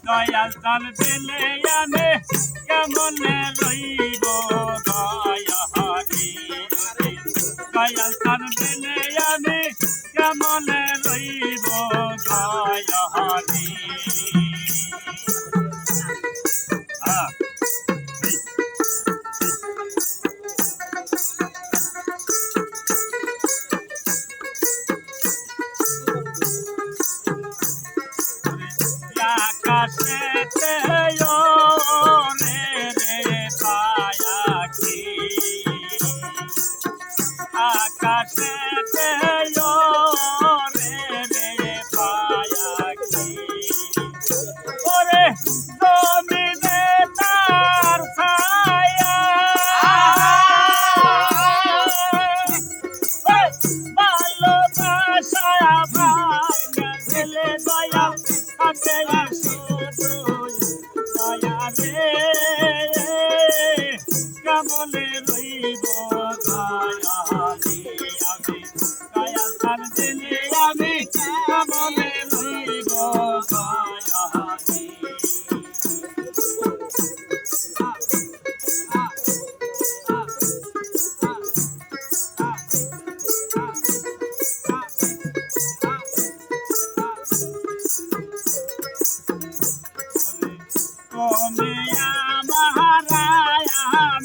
দয়াল তার দিলে আমি কেমনে রইব দয়াহারি দয়াল তার দিলে আমি কেমনে রইব দয়াহারি আকাশেতে রে পায়াকি আকাশেতে রে পায়াকি ওরে জমিনে তার ছায়া ভালোবাসা ভাঙা গেলে দয়া কাছে কেমনে রইব দয়াহারি আমি দয়াল তার দিলে আমি কেমনে রইব দয়াহারি তুমি আমার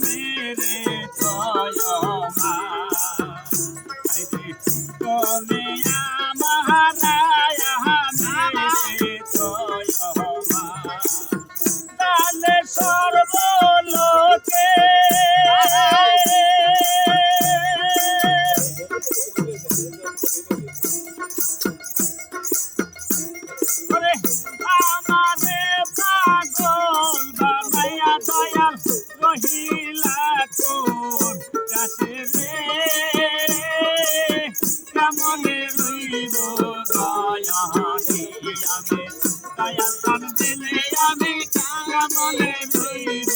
মেরে দয়ামা তুমি আমার মেরে দয়ামা তাহলে সর্বলোকে দয়াল রহিলা তোর কাছে রে কেমনে রইব দয়াহারি আমি দয়াল তার দিলে আমি কেমনে রইব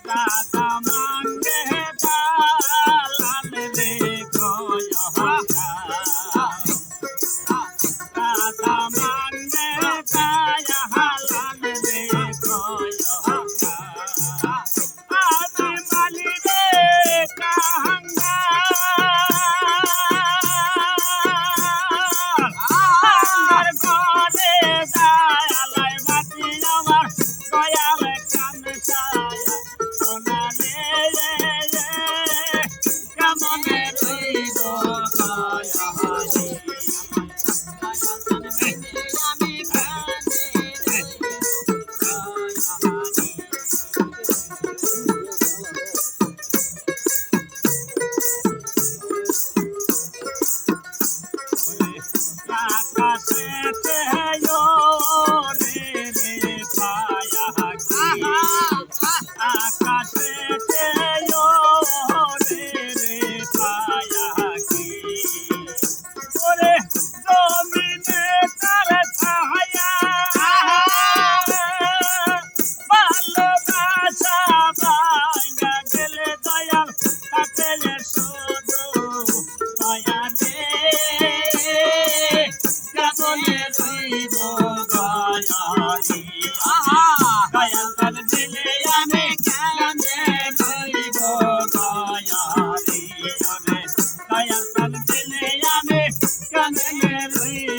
রাধা মাঙ্গে দালাল রে রাধা মাঙ্গে দালাল রে আদি মালি রে কাহাঙ্গা আমার ঘরে দায়ালাই বাতি আমার দয়াল কামে ছায়া সোনা রে কেমনে রইব দয়াহারি আমি কেমনে আকাশেতে রে পায়াকি আকাশেতে রে পায়াকি ওরে জমিনে তার ছায়া ভালোবাসা ভাঙা গেলে দয়াল তাতে শুধু দয়া রে কেমনে রইব দয়াহারি দয়াল তার দিলে আমি কেমনে রইব দয়াহারি দয়াল তার দিলে আমি কেমনে রইব